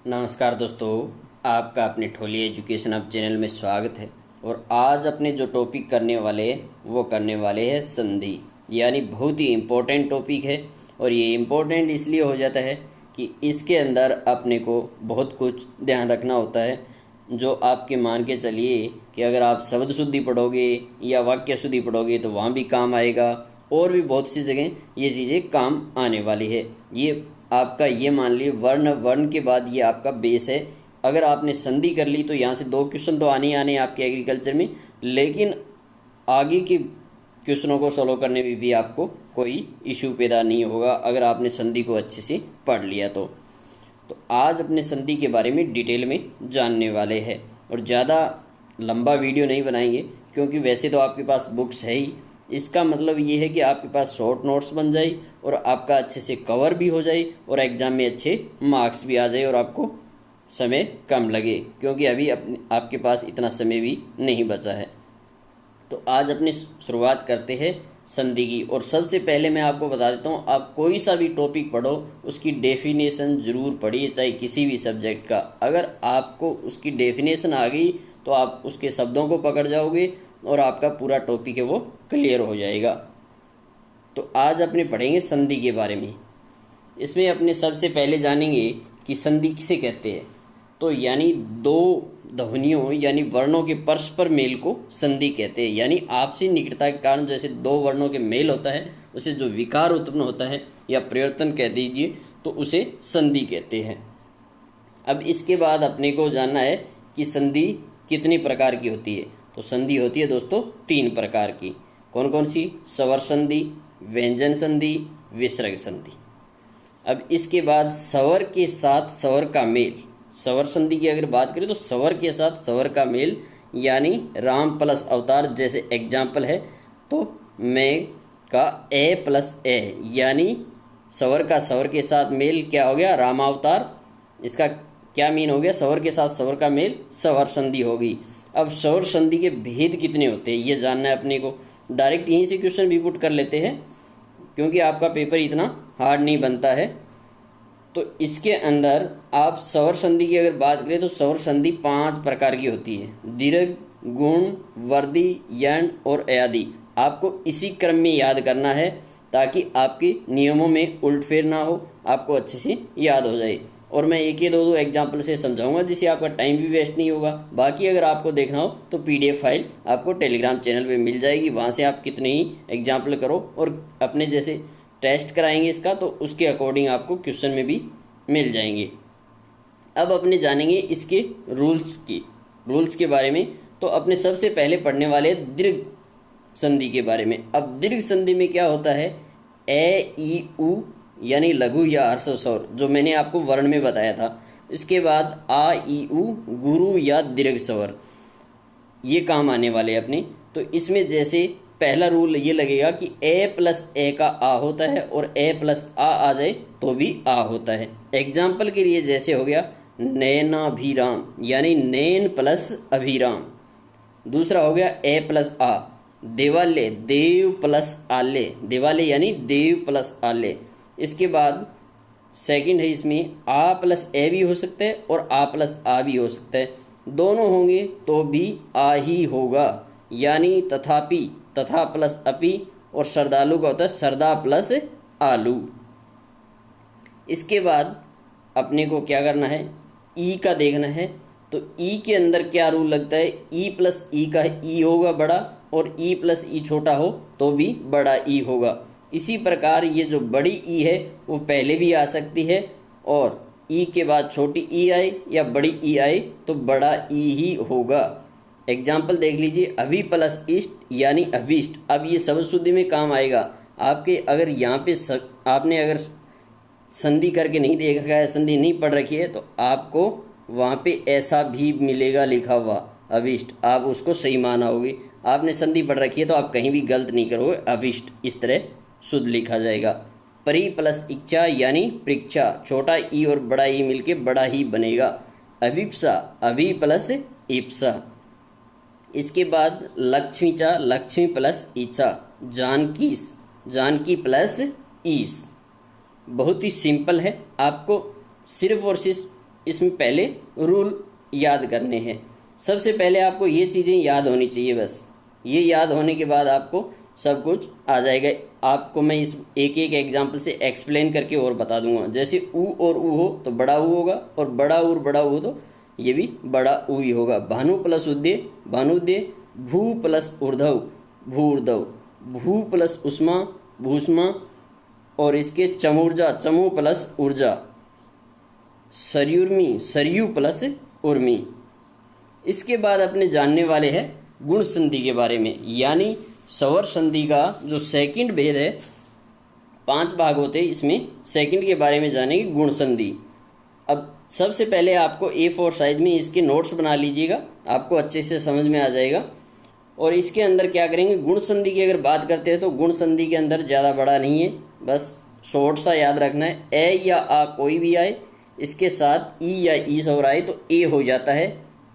नमस्कार दोस्तों, आपका अपने ठोली एजुकेशन हब चैनल में स्वागत है। और आज अपने जो टॉपिक करने वाले हैं वो करने वाले हैं संधि, यानी बहुत ही इम्पोर्टेंट टॉपिक है। और ये इम्पोर्टेंट इसलिए हो जाता है कि इसके अंदर अपने को बहुत कुछ ध्यान रखना होता है, जो आपके मान के चलिए कि अगर आप शब्द शुद्धि पढ़ोगे या वाक्य शुद्धि पढ़ोगे तो वहाँ भी काम आएगा, और भी बहुत सी जगह ये चीज़ें काम आने वाली है। ये आपका ये मान लीजिए वर्ण वर्ण के बाद ये आपका बेस है। अगर आपने संधि कर ली तो यहाँ से 2 क्वेश्चन तो आने ही आने आपके एग्रीकल्चर में, लेकिन आगे के क्वेश्चनों को सॉल्व करने में भी आपको कोई इशू पैदा नहीं होगा अगर आपने संधि को अच्छे से पढ़ लिया तो आज अपने संधि के बारे में डिटेल में जानने वाले हैं। और ज़्यादा लंबा वीडियो नहीं बनाएंगे, क्योंकि वैसे तो आपके पास बुक्स है ही। इसका मतलब ये है कि आपके पास शॉर्ट नोट्स बन जाए और आपका अच्छे से कवर भी हो जाए और एग्जाम में अच्छे मार्क्स भी आ जाए और आपको समय कम लगे, क्योंकि अभी आपके पास इतना समय भी नहीं बचा है। तो आज अपनी शुरुआत करते हैं संधि की। और सबसे पहले मैं आपको बता देता हूँ, आप कोई सा भी टॉपिक पढ़ो उसकी डेफिनेशन ज़रूर पढ़िए, चाहे किसी भी सब्जेक्ट का। अगर आपको उसकी डेफिनेशन आ गई तो आप उसके शब्दों को पकड़ जाओगे और आपका पूरा टॉपिक है वो क्लियर हो जाएगा। तो आज अपने पढ़ेंगे संधि के बारे में। इसमें अपने सबसे पहले जानेंगे कि संधि किसे कहते हैं। तो यानी दो ध्वनियों यानी वर्णों के परस्पर मेल को संधि कहते हैं। यानी आपसी निकटता के कारण जैसे दो वर्णों के मेल होता है, उसे जो विकार उत्पन्न होता है या परिवर्तन कह दीजिए, तो उसे संधि कहते हैं। अब इसके बाद अपने को जानना है कि संधि कितनी प्रकार की होती है। तो संधि होती है दोस्तों 3 प्रकार की। कौन कौन सी? स्वर संधि, व्यंजन संधि, विसर्ग संधि। अब इसके बाद स्वर के साथ स्वर का मेल। स्वर संधि की अगर बात करें तो स्वर के साथ स्वर का मेल, यानी राम प्लस अवतार जैसे एग्जाम्पल है। तो मैं का ए प्लस ए, यानी स्वर का स्वर के साथ मेल क्या हो गया? रामावतार। इसका क्या मीन हो गया? स्वर के साथ स्वर का मेल स्वर संधि होगी। अब स्वर संधि के भेद कितने होते हैं ये जानना है अपने को। डायरेक्ट यहीं से क्वेश्चन भी पुट कर लेते हैं, क्योंकि आपका पेपर इतना हार्ड नहीं बनता है। तो इसके अंदर आप स्वर संधि की अगर बात करें तो स्वर संधि 5 प्रकार की होती है। दीर्घ, गुण, वर्दी, यण और अयादि। आपको इसी क्रम में याद करना है ताकि आपके नियमों में उलटफेर ना हो, आपको अच्छे से याद हो जाए। और मैं एक ही दो एग्जाम्पल से समझाऊंगा, जिससे आपका टाइम भी वेस्ट नहीं होगा। बाकी अगर आपको देखना हो तो पीडीएफ फाइल आपको टेलीग्राम चैनल पे मिल जाएगी, वहाँ से आप कितने ही एग्जाम्पल करो और अपने जैसे टेस्ट कराएंगे इसका, तो उसके अकॉर्डिंग आपको क्वेश्चन में भी मिल जाएंगे। अब अपने जानेंगे इसके रूल्स के बारे में। तो अपने सबसे पहले पढ़ने वाले दीर्घ संधि के बारे में। अब दीर्घ संधि में क्या होता है? ए ई उ यानी लघु या ह्रस्व स्वर, जो मैंने आपको वर्ण में बताया था। इसके बाद आ ई उ गुरु या दीर्घ स्वर, ये काम आने वाले अपने। तो इसमें जैसे पहला रूल ये लगेगा कि ए प्लस ए का आ होता है और ए प्लस आ जाए तो भी आ होता है। एग्जाम्पल के लिए जैसे हो गया नैनाभिराम, यानी नैन प्लस अभिराम। दूसरा हो गया ए प्लस आ, देवालय, देव प्लस आले, देवालय यानी देव प्लस आले। इसके बाद सेकंड है, इसमें आ प्लस ए भी हो सकता है और आ प्लस आ भी हो सकता है। दोनों होंगे तो भी आ ही होगा, यानी तथापि, तथा प्लस अपि। और श्रद्धालु का होता है श्रद्धा प्लस आलू। इसके बाद अपने को क्या करना है? ई का देखना है। तो ई के अंदर क्या रूल लगता है? ई प्लस ई का ई होगा बड़ा, और ई प्लस ई छोटा हो तो भी बड़ा ई होगा। इसी प्रकार ये जो बड़ी ई है वो पहले भी आ सकती है, और ई के बाद छोटी ई आए या बड़ी ई आए तो बड़ा ई ही होगा। एग्जाम्पल देख लीजिए, अभी प्लस इष्ट यानी अभिष्ट। अब ये शब्द शुद्धि में काम आएगा आपके। अगर यहाँ पे आपने अगर संधि करके नहीं देख रखा है, संधि नहीं पढ़ रखी है, तो आपको वहाँ पे ऐसा भी मिलेगा लिखा हुआ अभिष्ट, आप उसको सही माना होगी। आपने संधि पढ़ रखी है तो आप कहीं भी गलत नहीं करोगे, अभिष्ट इस तरह शुद्ध लिखा जाएगा। परि प्लस इच्छा यानी परीक्षा, छोटा ई और बड़ा ई मिलके बड़ा ही बनेगा। अभिप्सा, अभि प्लस इप्सा। इसके बाद लक्ष्मीचा, लक्ष्मी प्लस इच्छा। जानकीस, जानकी प्लस ईस। बहुत ही सिंपल है, आपको सिर्फ और सिर्फ इसमें पहले रूल याद करने हैं। सबसे पहले आपको ये चीज़ें याद होनी चाहिए, बस ये याद होने के बाद आपको सब कुछ आ जाएगा। आपको मैं इस एक एक एग्जाम्पल से एक्सप्लेन करके और बता दूंगा। जैसे ऊ और ऊ हो तो बड़ा ऊ होगा, और बड़ा ऊ और बड़ा ऊ हो तो ये भी बड़ा ऊ ही होगा। भानु प्लस उद्य भानुद्य, भू प्लस ऊर्ध्व भूर्ध्व, भू प्लस उष्मा भूष्मा, और इसके चमूर्जा चमू प्लस ऊर्जा, सरयुर्मी सरयू प्लस उर्मी। इसके बाद अपने जानने वाले हैं गुण संधि के बारे में, यानी स्वर संधि का जो सेकंड भेद है, 5 भाग होते हैं, इसमें सेकंड के बारे में जानेंगे गुण संधि। अब सबसे पहले आपको A4 साइज में इसके नोट्स बना लीजिएगा, आपको अच्छे से समझ में आ जाएगा। और इसके अंदर क्या करेंगे, गुण संधि की अगर बात करते हैं तो गुण संधि के अंदर ज़्यादा बड़ा नहीं है, बस शॉर्ट सा याद रखना है। ए या आ कोई भी आए, इसके साथ ई या ई स्वर आए तो ए हो जाता है।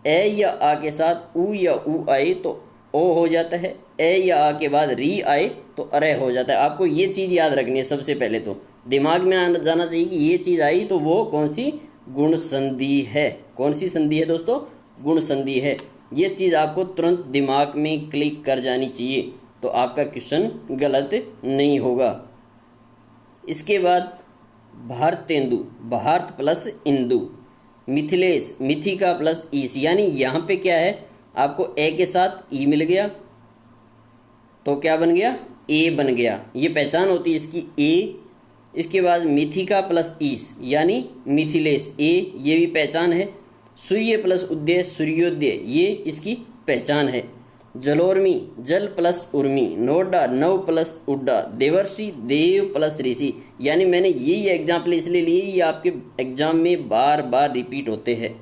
ए या आ के साथ ऊ या ऊ आए तो ओ हो जाता है। ए या आ के बाद री आए तो अरे हो जाता है। आपको ये चीज़ याद रखनी है, सबसे पहले तो दिमाग में आना जाना चाहिए कि ये चीज़ आई तो वो कौन सी गुण संधि है। कौन सी संधि है दोस्तों, गुण संधि है। ये चीज़ आपको तुरंत दिमाग में क्लिक कर जानी चाहिए, तो आपका क्वेश्चन गलत नहीं होगा। इसके बाद भारतेंदु, भारत प्लस इंदु, मिथिलेश मिथिका प्लस ईस, यानी यहाँ पे क्या है, आपको ए के साथ ई मिल गया तो क्या बन गया, ए बन गया। ये पहचान होती है इसकी, ए। इसके बाद मिथिका प्लस ईस यानी मिथिलेश, ए, ये भी पहचान है। सूर्य प्लस उदय सूर्योदय, ये इसकी पहचान है। जलोर्मी जल प्लस उर्मी, नोडा नव प्लस उड्डा, देवर्षि देव प्लस ऋषि, यानी मैंने यही एग्जाम्पल इसलिए लिए, ये आपके एग्जाम में बार बार रिपीट होते हैं।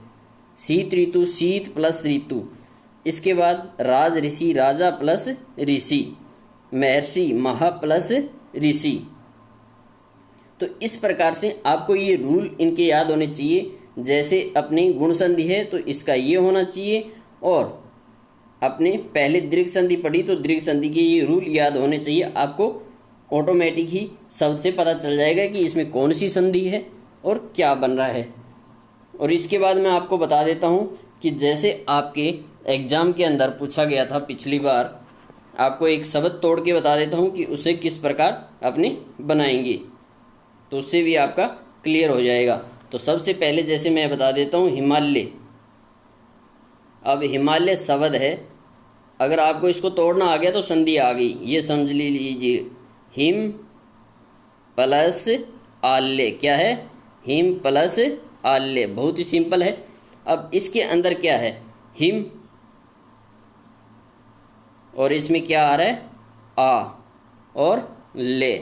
शीत ऋतु शीत प्लस ऋतु। इसके बाद राज ऋषि राजा प्लस ऋषि, महर्षि महा प्लस ऋषि। तो इस प्रकार से आपको ये रूल इनके याद होने चाहिए। जैसे अपनी गुण संधि है तो इसका ये होना चाहिए, और अपने पहले दीर्घ संधि पढ़ी तो दीर्घ संधि के ये रूल याद होने चाहिए। आपको ऑटोमेटिक ही शब्द से पता चल जाएगा कि इसमें कौन सी संधि है और क्या बन रहा है। और इसके बाद मैं आपको बता देता हूँ कि जैसे आपके एग्जाम के अंदर पूछा गया था पिछली बार, आपको एक शब्द तोड़ के बता देता हूँ कि उसे किस प्रकार अपने बनाएंगे, तो उससे भी आपका क्लियर हो जाएगा। तो सबसे पहले जैसे मैं बता देता हूँ हिमालय। अब हिमालय शब्द है, अगर आपको इसको तोड़ना आ गया तो संधि आ गई, ये समझ लीजिए। हिम प्लस आल्य, क्या है, हिम प्लस आल्य, बहुत ही सिंपल है। अब इसके अंदर क्या है, हिम, और इसमें क्या आ रहा है, आ और ले।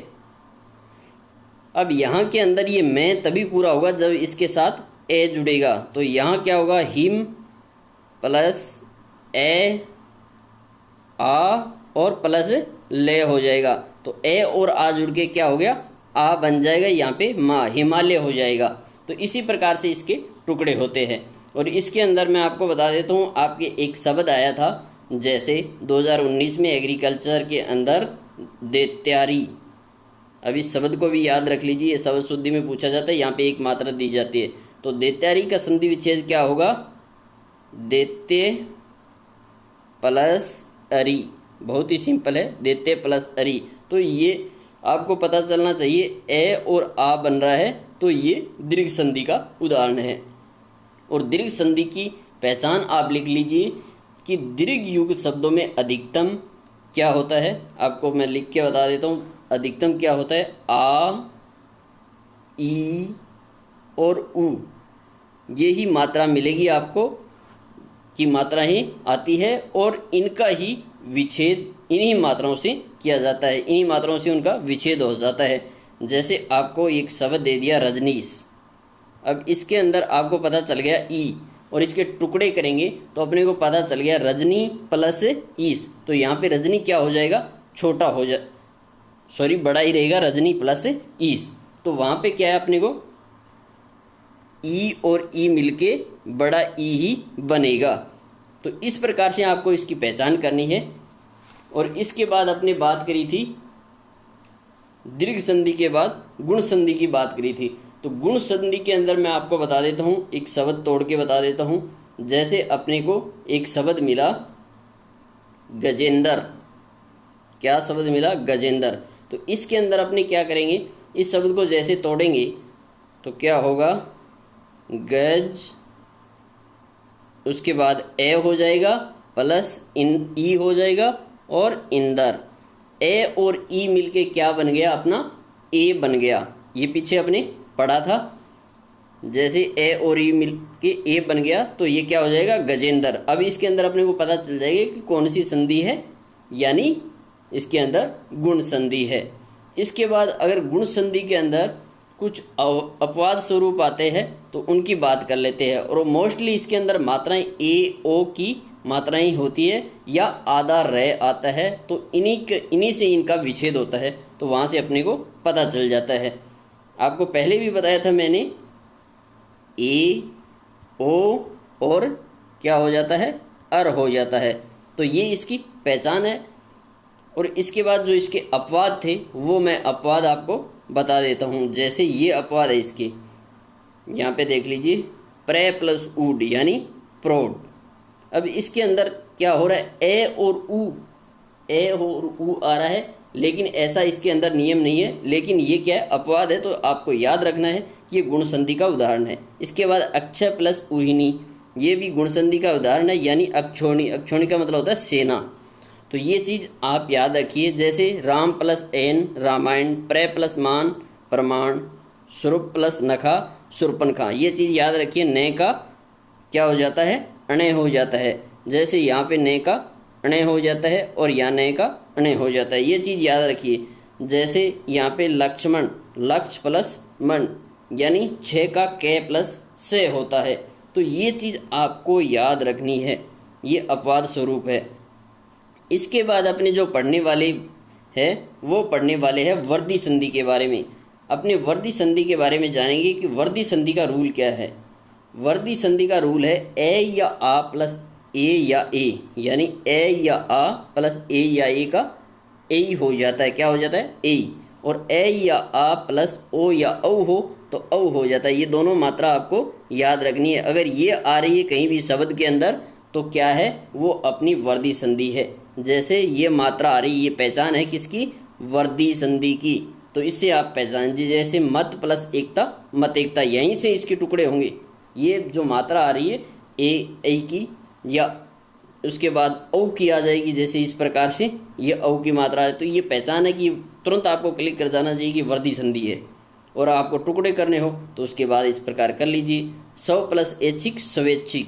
अब यहाँ के अंदर ये मैं तभी पूरा होगा जब इसके साथ ए जुड़ेगा, तो यहाँ क्या होगा, हिम प्लस ए आ और प्लस ले हो जाएगा, तो ए और आ जुड़ के क्या हो गया, आ बन जाएगा, यहाँ पे माँ, हिमालय हो जाएगा। तो इसी प्रकार से इसके टुकड़े होते हैं। और इसके अंदर मैं आपको बता देता हूँ, आपके एक शब्द आया था जैसे 2019 में एग्रीकल्चर के अंदर दैत्यारी। अब इस शब्द को भी याद रख लीजिए, ये शब्द शुद्धि में पूछा जाता है, यहाँ पे एक मात्रा दी जाती है। तो दैत्यारी का संधि विच्छेद क्या होगा, दैत्य प्लस अरी, बहुत ही सिंपल है, दैत्य प्लस अरी। तो ये आपको पता चलना चाहिए, ए और आ बन रहा है तो ये दीर्घ संधि का उदाहरण है। और दीर्घ संधि की पहचान आप लिख लीजिए कि दीर्घ युक्त शब्दों में अधिकतम क्या होता है, आपको मैं लिख के बता देता हूँ। अधिकतम क्या होता है, आ, ई और उ, ये ही मात्रा मिलेगी आपको की मात्रा ही आती है, और इनका ही विच्छेद इन्हीं मात्राओं से किया जाता है, इन्हीं मात्राओं से उनका विच्छेद हो जाता है। जैसे आपको एक शब्द दे दिया रजनीश, अब इसके अंदर आपको पता चल गया ई, और इसके टुकड़े करेंगे तो अपने को पता चल गया रजनी प्लस ईस, तो यहाँ पे रजनी क्या हो जाएगा, छोटा हो जा सॉरी बड़ा ही रहेगा, रजनी प्लस ईस। तो वहाँ पे क्या है, अपने को ई और ई मिलके बड़ा ई ही बनेगा। तो इस प्रकार से आपको इसकी पहचान करनी है। और इसके बाद अपने बात करी थी दीर्घ संधि के बाद गुण संधि की बात करी थी। तो तो गुण संधि के अंदर मैं आपको बता देता हूँ, एक शब्द तोड़ के बता देता हूँ। जैसे अपने को एक शब्द मिला गजेंद्र, क्या शब्द मिला? गजेंद्र। तो इसके अंदर अपने क्या करेंगे, इस शब्द को जैसे तोड़ेंगे तो क्या होगा, गज, उसके बाद ए हो जाएगा प्लस इन ई हो जाएगा और इंदर। ए और ई मिलके क्या बन गया अपना, ए बन गया। ये पीछे अपने पढ़ा था, जैसे ए और ई मिल के ए बन गया तो ये क्या हो जाएगा, गजेंद्र। अब इसके अंदर अपने को पता चल जाएगा कि कौन सी संधि है, यानी इसके अंदर गुण संधि है। इसके बाद अगर गुण संधि के अंदर कुछ अपवाद स्वरूप आते हैं तो उनकी बात कर लेते हैं। और मोस्टली इसके अंदर मात्राएं ए ओ की मात्राएं होती है या आधा रे आता है, तो इन्हीं से इनका विच्छेद होता है, तो वहाँ से अपने को पता चल जाता है। आपको पहले भी बताया था मैंने, ए ओ और क्या हो जाता है, अर हो जाता है। तो ये इसकी पहचान है। और इसके बाद जो इसके अपवाद थे वो मैं अपवाद आपको बता देता हूँ। जैसे ये अपवाद है इसके, यहाँ पे देख लीजिए, प्रे प्लस ऊड यानी प्रोड। अब इसके अंदर क्या हो रहा है, ए और ऊ आ रहा है, लेकिन ऐसा इसके अंदर नियम नहीं है। लेकिन ये क्या है, अपवाद है, तो आपको याद रखना है कि ये गुण संधि का उदाहरण है। इसके बाद अक्षय प्लस उहिनी, ये भी गुण संधि का उदाहरण है, यानी अक्षोणी। अक्षोणी का मतलब होता है सेना। तो ये चीज़ आप याद रखिए। जैसे राम प्लस एन रामायण, प्रे प्लस मान प्रमाण, सुरुप प्लस नखा सुरपनखा, ये चीज़ याद रखिए। ने का क्या हो जाता है, अणे हो जाता है। जैसे यहाँ पे ने का अणे हो जाता है और यहाँ ने का अणे हो जाता है, ये चीज़ याद रखिए। जैसे यहाँ पे लक्ष्मण, लक्ष्य प्लस मन, यानी 6 का के प्लस से होता है। तो ये चीज़ आपको याद रखनी है, ये अपवाद स्वरूप है। इसके बाद अपने जो पढ़ने वाले हैं वो पढ़ने वाले हैं वर्दी संधि के बारे में। अपने वर्दी संधि के बारे में जानेंगे कि वर्दी संधि का रूल क्या है। वर्दी संधि का रूल है ए या आ प्लस ए या ए, यानी ए या आ प्लस ए या ए का ए हो जाता है, क्या हो जाता है, ए। और ए या आ प्लस ओ या औ हो तो औ हो जाता है। ये दोनों मात्रा आपको याद रखनी है। अगर ये आ रही है कहीं भी शब्द के अंदर तो क्या है, वो अपनी वर्दी संधि है। जैसे ये मात्रा आ रही है, ये पहचान है किसकी, वर्दी संधि की। तो इससे आप पहचान दीजिए। जैसे मत प्लस एकता मत एकता, यहीं से इसके टुकड़े होंगे। ये जो मात्रा आ रही है ए की, या उसके बाद औ की आ जाएगी, जैसे इस प्रकार से ये औ की मात्रा है। तो ये पहचान है कि तुरंत आपको क्लिक कर जाना चाहिए कि वर्दी संधि है। और आपको टुकड़े करने हो तो उसके बाद इस प्रकार कर लीजिए। सव प्लस ऐच्छिक स्वैच्छिक,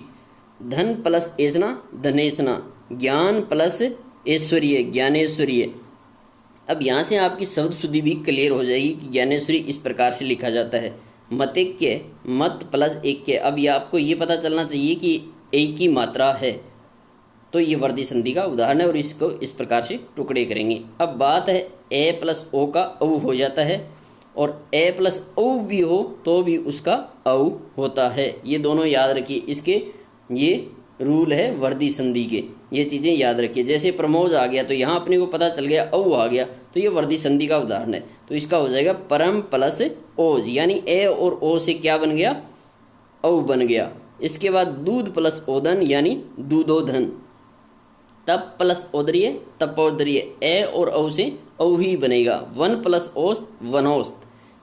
धन प्लस एसना धनेसना, ज्ञान प्लस ऐश्वर्य ज्ञानेश्वर्य। अब यहाँ से आपकी शब्द शुद्धि भी क्लियर हो जाएगी कि ज्ञानेश्वरी इस प्रकार से लिखा जाता है। मतैक्य, मत प्लस ऐक्य। अब ये आपको ये पता चलना चाहिए कि एक की मात्रा है, तो ये वर्दी संधि का उदाहरण है और इसको इस प्रकार से टुकड़े करेंगे। अब बात है ए प्लस ओ का औ हो जाता है, और ए प्लस औ भी हो तो भी उसका औ होता है। ये दोनों याद रखिए, इसके ये रूल है वर्दी संधि के, ये चीज़ें याद रखिए। जैसे प्रमोद आ गया तो यहाँ अपने को पता चल गया औ आ गया, तो ये वर्दी संधि का उदाहरण है। तो इसका हो जाएगा परम प्लस ओज, यानी ए और ओ से क्या बन गया, औ बन गया। इसके बाद दूध प्लस ओदन, यानी दूधोधन। तप प्लस ओदरिय तपोदरिय, ए और औ से औ ही बनेगा। वन प्लस ओस्त वनोस्त,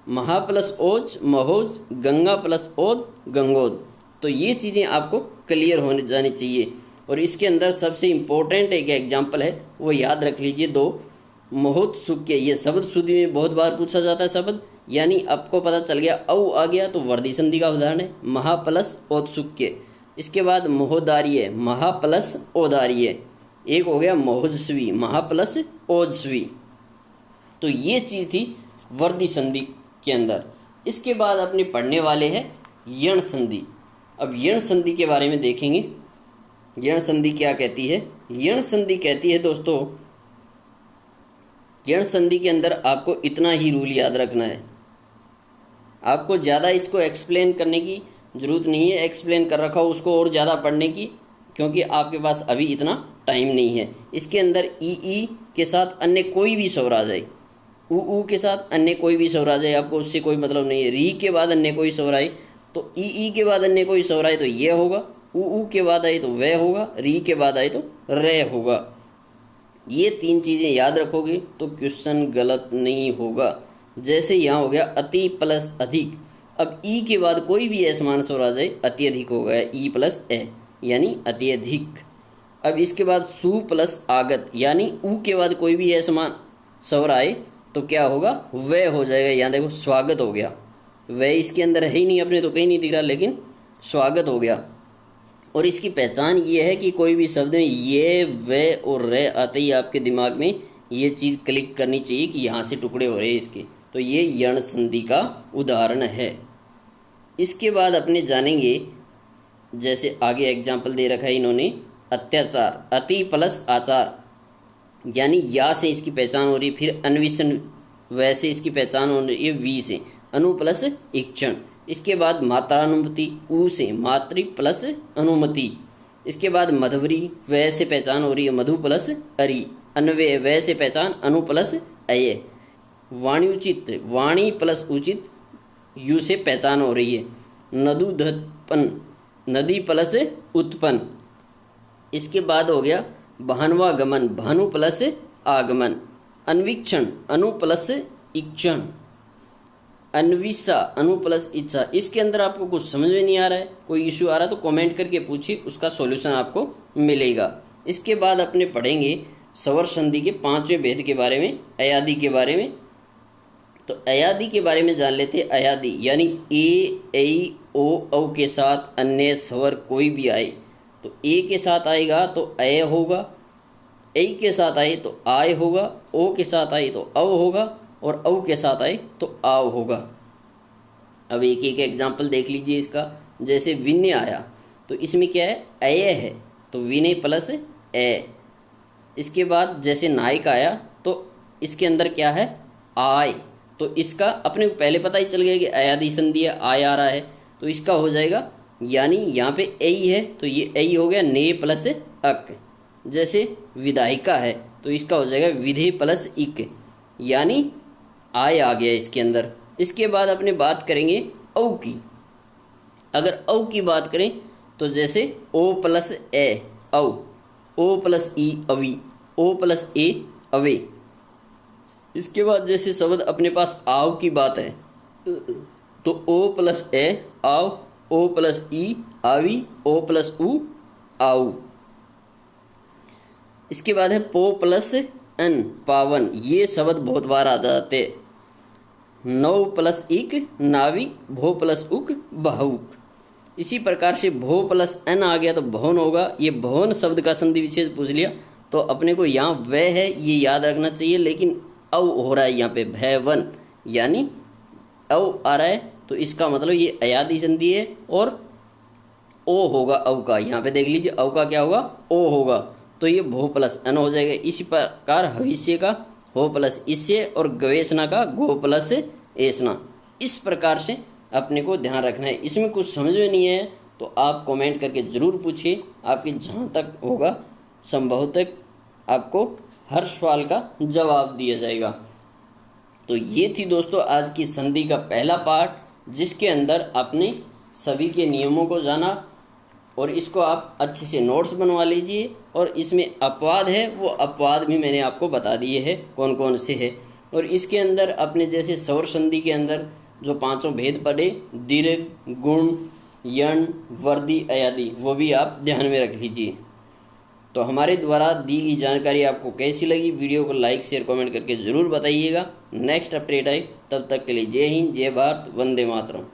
महा प्लस ओज महोज, गंगा प्लस ओद गंगोद। तो ये चीज़ें आपको क्लियर होने जानी चाहिए। और इसके अंदर सबसे इम्पोर्टेंट एक एग्जाम्पल है, वो याद रख लीजिए। 2 महोत्सुक्य, ये शब्द शुद्धि में बहुत बार पूछा जाता है शब्द, यानी आपको पता चल गया औ आ गया तो वर्दी संधि का उदाहरण है, महा प्लस औत्सुक्य। इसके बाद महोदार्य, महा प्लस औदार्य। एक हो गया महोजस्वी, महा प्लस ओजस्वी। तो ये चीज़ थी वर्दी संधि के अंदर। इसके बाद अपने पढ़ने वाले हैं यण संधि। अब यण संधि के बारे में देखेंगे। यण संधि क्या कहती है? यण संधि कहती है दोस्तों, यण संधि के अंदर आपको इतना ही रूल याद रखना है। आपको ज़्यादा इसको एक्सप्लेन करने की ज़रूरत नहीं है, एक्सप्लेन कर रखा हो उसको और ज़्यादा पढ़ने की, क्योंकि आपके पास अभी इतना टाइम नहीं है। इसके अंदर ई के साथ अन्य कोई भी स्वर आ जाए, ऊ के साथ अन्य कोई भी स्वर आ जाए आपको उससे कोई मतलब नहीं है। री के बाद अन्य कोई स्वर आए तो ई के बाद अन्य कोई स्वर आए तो ये होगा, ऊ के बाद आए तो वह होगा, री के बाद आए तो रे होगा। ये 3 चीज़ें याद रखोगे तो क्वेश्चन गलत नहीं होगा। जैसे यहाँ हो गया अति प्लस अधिक, अब ई के बाद कोई भी असमान स्वर आ जाए अत्यधिक हो गया, ई प्लस ए यानी अत्यधिक। अब इसके बाद सु प्लस आगत यानी ऊ के बाद कोई भी असमान स्वर आए तो क्या होगा, वह हो जाएगा। यहाँ देखो स्वागत हो गया, वह इसके अंदर है ही नहीं, अपने तो कहीं नहीं दिख रहा, लेकिन स्वागत हो गया। और इसकी पहचान ये है कि कोई भी शब्द में ये वे और रे आते ही आपके दिमाग में ये चीज़ क्लिक करनी चाहिए कि यहाँ से टुकड़े हो रहे हैं इसके, तो ये यण संधि का उदाहरण है। इसके बाद अपने जानेंगे, जैसे आगे एग्जाम्पल दे रखा है इन्होंने, अत्याचार, अति प्लस आचार यानी या से इसकी पहचान हो रही है, फिर अन्वेषण वैसे इसकी पहचान हो रही है, वी से अनु प्लस इक्षण। इसके बाद मात्रानुमति, ऊ से मातृ प्लस अनुमति। इसके बाद मधुरी, वह से पहचान हो रही है, मधु प्लस अरि। अन्वय, वह से पहचान, अनु प्लस अय। वाणी उचित, वाणी प्लस उचित, यू से पहचान हो रही है, नदुधत्पन, नदी प्लस उत्पन्न। इसके बाद हो गया भानुवागमन, भानु प्लस आगमन। अन्वीक्षण, अनु प्लस इक्षण। अन्विषा, अनु प्लस इच्छा। इसके अंदर आपको कुछ समझ में नहीं आ रहा है, कोई इश्यू आ रहा है तो कमेंट करके पूछिए, उसका सॉल्यूशन आपको मिलेगा। इसके बाद अपने पढ़ेंगे स्वर संधि के 5वें भेद के बारे में, अयादि के बारे में। तो अयादि के बारे में जान लेते हैं। अयादि यानी ए, ऐ, ओ, औ के साथ अन्य स्वर कोई भी आए तो ए के साथ आएगा तो अय होगा, ऐ के साथ आए तो आय होगा, ओ के साथ आए तो अव होगा, और औ के साथ आए तो आव होगा। अब एक एक एग्जाम्पल देख लीजिए इसका। जैसे विनय आया तो इसमें क्या है, अय है तो विनय प्लस ए। इसके बाद जैसे नायक आया तो इसके अंदर क्या है, आय, तो इसका अपने को पहले पता ही चल गया कि अयादि संधि है, आय आ रहा है, तो इसका हो जाएगा, यानी यहाँ पे ऐ है तो ये ऐ हो गया ने प्लस अक। जैसे विधायिका है तो इसका हो जाएगा विधे प्लस इक, यानी आय आ गया इसके अंदर। इसके बाद अपने बात करेंगे औ की। अगर औ की बात करें तो जैसे ओ प्लस ए औ, ओ प्लस ई अवी, ओ प्लस ए अवे। इसके बाद जैसे शब्द अपने पास आव की बात है तो ओ प्लस ए आव, ओ प्लस ई आवी, ओ प्लस उ आऊ। इसके बाद है पो प्लस अन पावन, ये शब्द बहुत बार आ जाते। नौ प्लस इक नाविक, भो प्लस उक बहुक। इसी प्रकार से भो प्लस अन आ गया तो भवन होगा। ये भवन शब्द का संधि विशेष पूछ लिया तो अपने को यहाँ वह है ये याद रखना चाहिए, लेकिन अव हो रहा है यहाँ पे भैवन, यानी अव आ रहा है तो इसका मतलब ये अयादि संधि है और ओ होगा अव का। यहाँ पे देख लीजिए अव का क्या होगा, ओ होगा, तो ये भो प्लस अन हो जाएगा। इसी प्रकार भविष्य का हो प्लस इससे और गवेषणा का गो प्लस एसना। इस प्रकार से अपने को ध्यान रखना है। इसमें कुछ समझ में नहीं है तो आप कमेंट करके ज़रूर पूछिए, आपके जहाँ तक होगा संभव तक आपको हर सवाल का जवाब दिया जाएगा। तो ये थी दोस्तों आज की संधि का पहला पार्ट, जिसके अंदर आपने सभी के नियमों को जाना और इसको आप अच्छे से नोट्स बनवा लीजिए। और इसमें अपवाद है वो अपवाद भी मैंने आपको बता दिए हैं कौन कौन से है। और इसके अंदर अपने जैसे स्वर संधि के अंदर जो 5 भेद पड़े, दीर्घ, गुण, यण, वर्दी, अयादि, वो भी आप ध्यान में रख लीजिए। तो हमारे द्वारा दी गई जानकारी आपको कैसी लगी, वीडियो को लाइक शेयर कमेंट करके ज़रूर बताइएगा। नेक्स्ट अपडेट आए तब तक के लिए जय हिंद, जय भारत, वंदे मातरम।